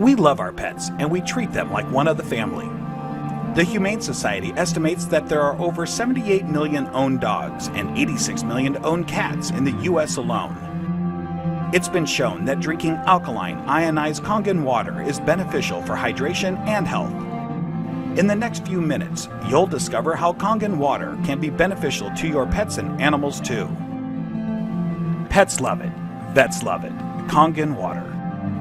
We love our pets and we treat them like one of the family. The Humane Society estimates that there are over 78 million owned dogs and 86 million owned cats in the US alone. It's been shown that drinking alkaline, ionized Kangen water is beneficial for hydration and health. In the next few minutes, you'll discover how Kangen water can be beneficial to your pets and animals too. Pets love it, vets love it. Kangen water.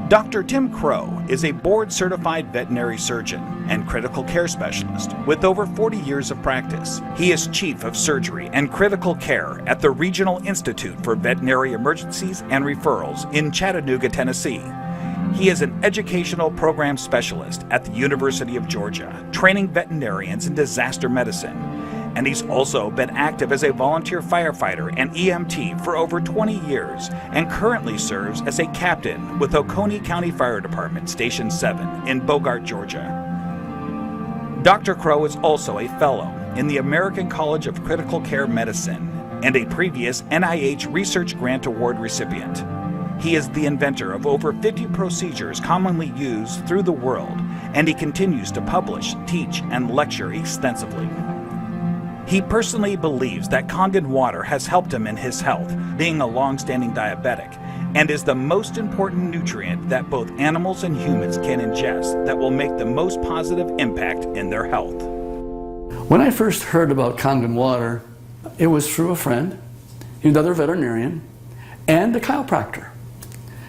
Dr. 𝗵𝗵𝗃 is a board-certified veterinary surgeon and critical care specialist with over 40 years of practice. He is Chief of Surgery and Critical Care at the Regional Institute for Veterinary Emergencies and Referrals in Chattanooga, Tennessee. He is an educational program specialist at the University of Georgia, training veterinarians in disaster medicine. And he's also been active as a volunteer firefighter and EMT for over 20 years and currently serves as a captain with Oconee County Fire Department Station 7 in Bogart, Georgia. Dr. 𝗏 is also a fellow in the American College of Critical Care Medicine and a previous NIH Research Grant Award recipient. He is the inventor of over 50 procedures commonly used through the world, and he continues to publish, teach, and lecture extensively. He personally believes that Kangen water has helped him in his health, being a long-standing diabetic, and is the most important nutrient that both animals and humans can ingest that will make the most positive impact in their health. When I first heard about Kangen water, it was through a friend, another veterinarian, and a chiropractor.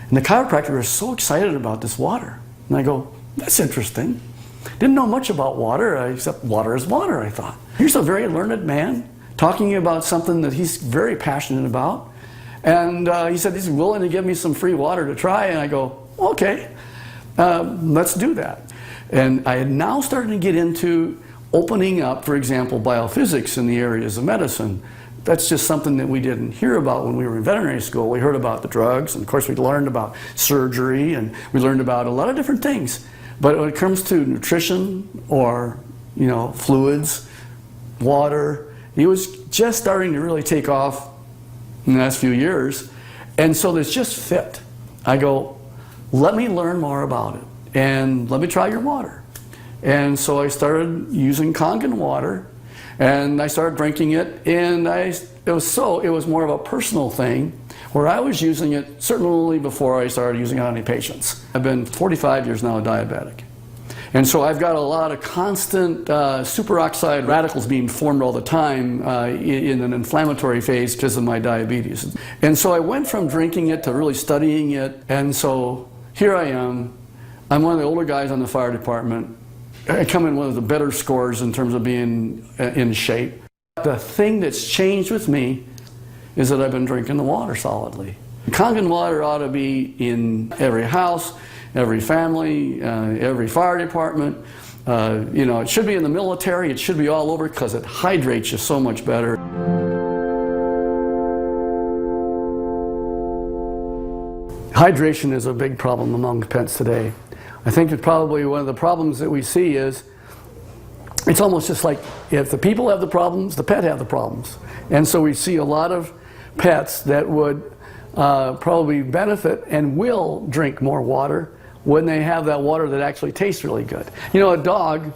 And the chiropractor was so excited about this water. And I go, that's interesting. Didn't know much about water, except water is water, I thought. Here's a very learned man talking about something that he's very passionate about. And he said he's willing to give me some free water to try. And I go, okay, let's do that. And I had now started to get into opening up, for example, biophysics in the areas of medicine. That's just something that we didn't hear about when we were in veterinary school. We heard about the drugs, and of course we learned about surgery, and we learned about a lot of different things. But when it comes to nutrition or, fluids, water, it was just starting to really take off in the last few years. And so this just fit. I go, let me learn more about it and let me try your water. And so I started using Kangen water and I started drinking it, and it was more of a personal thing where I was using it certainly before I started using it on any patients. I've been 45 years now a diabetic. And so I've got a lot of constant superoxide radicals being formed all the time in an inflammatory phase because of my diabetes. And so I went from drinking it to really studying it. And so here I am. I'm one of the older guys on the fire department. I come in one of the better scores in terms of being in shape. The thing that's changed with me is that I've been drinking the water solidly. Kangen water ought to be in every house, every family, every fire department. It should be in the military. It should be all over because it hydrates you so much better. Hydration is a big problem among pets today. I think that probably one of the problems that we see is it's almost just like if the people have the problems, the pet have the problems. And so we see a lot of pets that would probably benefit and will drink more water when they have that water that actually tastes really good. A dog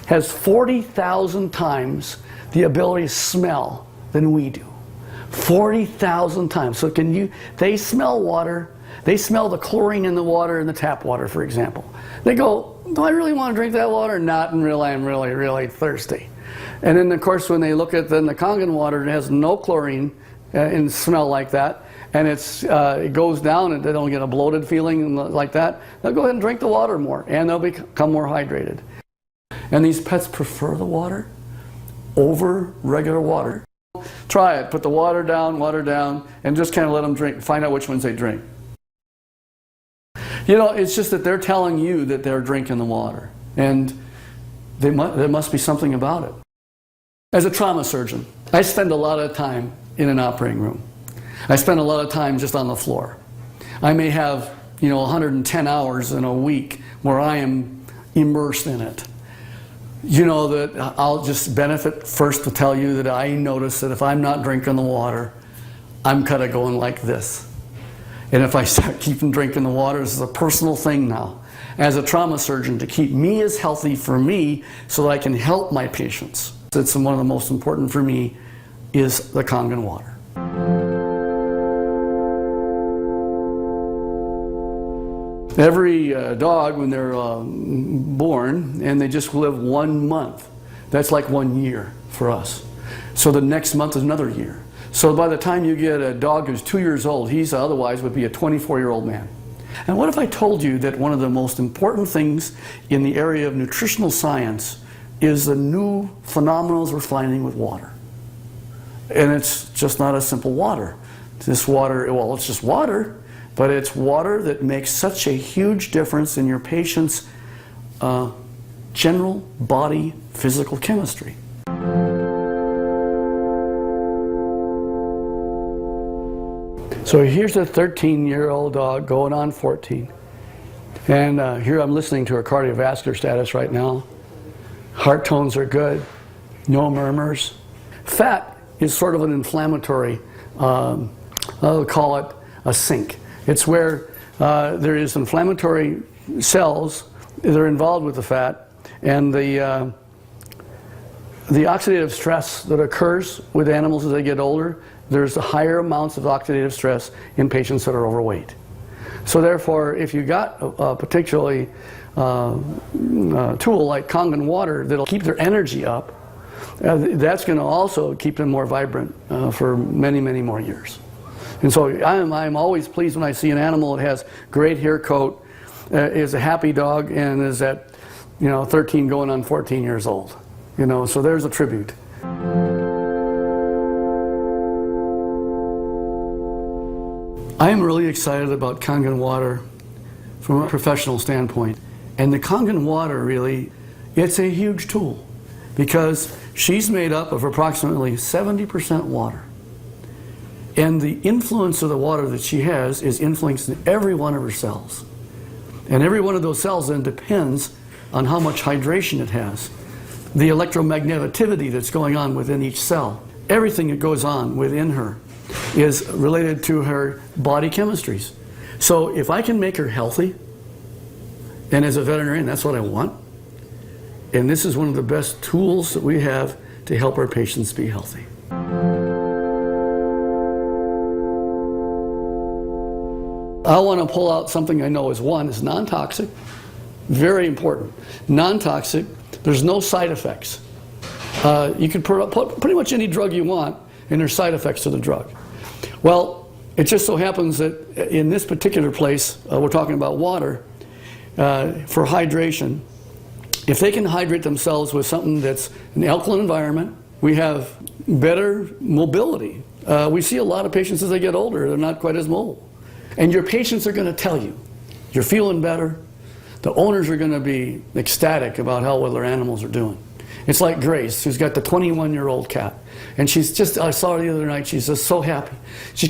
has 40,000 times the ability to smell than we do. 40,000 times. So they smell water. They smell the chlorine in the water, in the tap water, for example. They go, do I really want to drink that water? Not until I'm really, really thirsty. And then, of course, when they look at the Kangen water, it has no chlorine and smell like that, and it goes down and they don't get a bloated feeling like that, they'll go ahead and drink the water more, and they'll become more hydrated. And these pets prefer the water over regular water. Try it. Put the water down, and just kind of let them drink. Find out which ones they drink. It's just that they're telling you that they're drinking the water, and there must be something about it. As a trauma surgeon, I spend a lot of time in an operating room. I spend a lot of time just on the floor. I may have, 110 hours in a week where I am immersed in it. That I'll just benefit first to tell you that I notice that if I'm not drinking the water, I'm kind of going like this. And if I start keeping drinking the water, this is a personal thing now. as a trauma surgeon to keep me as healthy for me so that I can help my patients. It's one of the most important for me is the Kangen water. Every dog, when they're born, and they just live 1 month, that's like 1 year for us. So the next month is another year. So by the time you get a dog who's 2 years old, he's otherwise would be a 24-year-old man. And what if I told you that one of the most important things in the area of nutritional science is the new phenomena we're finding with water? And it's just not a simple water. This water, well, it's just water, but it's water that makes such a huge difference in your patient's general body physical chemistry. So here's a 13-year-old dog going on 14. And here I'm listening to her cardiovascular status right now. Heart tones are good, no murmurs. Fat is sort of an inflammatory, I'll call it a sink. It's where there is inflammatory cells that are involved with the fat, and the oxidative stress that occurs with animals as they get older, there's higher amounts of oxidative stress in patients that are overweight. So therefore, if you got a particularly tool like Kangen water that'll keep their energy up, that's going to also keep them more vibrant for many, many more years. And so I'm always pleased when I see an animal that has great hair coat, is a happy dog, and is at 13 going on 14 years old. So there's a tribute. I am really excited about Kangen water from a professional standpoint. And the Kangen water really, it's a huge tool because she's made up of approximately 70% water. And the influence of the water that she has is influencing every one of her cells. And every one of those cells then depends on how much hydration it has. The electromagneticity that's going on within each cell. Everything that goes on within her is related to her body chemistries. So if I can make her healthy, and as a veterinarian, that's what I want, and this is one of the best tools that we have to help our patients be healthy. I want to pull out something I know is non-toxic, very important. Non-toxic, there's no side effects. You can put pretty much any drug you want, and there's side effects to the drug. Well, it just so happens that in this particular place, we're talking about water, for hydration. If they can hydrate themselves with something that's an alkaline environment, we have better mobility. We see a lot of patients as they get older, they're not quite as mobile. And your patients are going to tell you, you're feeling better. The owners are going to be ecstatic about how well their animals are doing. It's like Grace, who's got the 21-year-old cat. And she's just, I saw her the other night, she's just so happy. She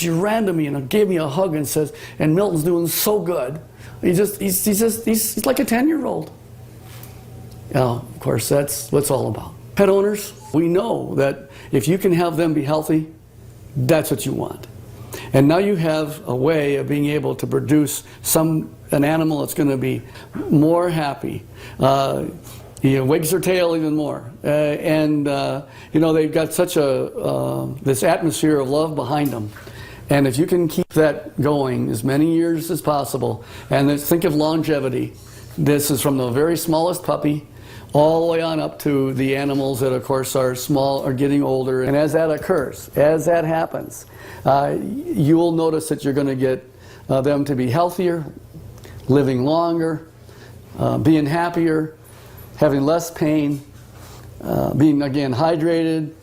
ran to me and gave me a hug and says, and Milton's doing so good. He's like a 10-year-old. Of course, that's what it's all about. Pet owners, we know that if you can have them be healthy, that's what you want. And now you have a way of being able to produce an animal that's going to be more happy. Wags their tail even more. They've got such this atmosphere of love behind them. And if you can keep that going as many years as possible, and think of longevity. This is from the very smallest puppy all the way on up to the animals that, of course, are small, are getting older. And as that occurs, as that happens, you will notice that you're going to get them to be healthier, living longer, being happier, having less pain, being, again, hydrated.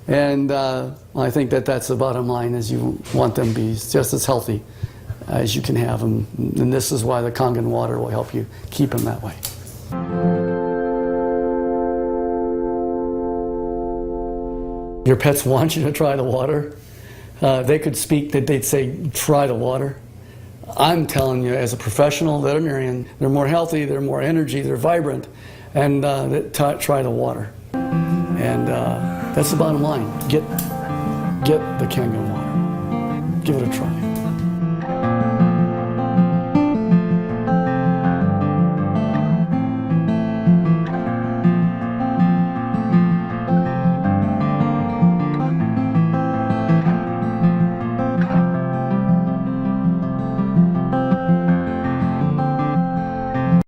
And I think that that's the bottom line, is you want them to be just as healthy as you can have them. And this is why the Kangen water will help you keep them that way. Your pets want you to try the water. They could speak, that they'd say, try the water. I'm telling you, as a professional veterinarian, they're more healthy, they're more energy, they're vibrant, and try the water. And that's the bottom line. Get the Kangen water. Give it a try.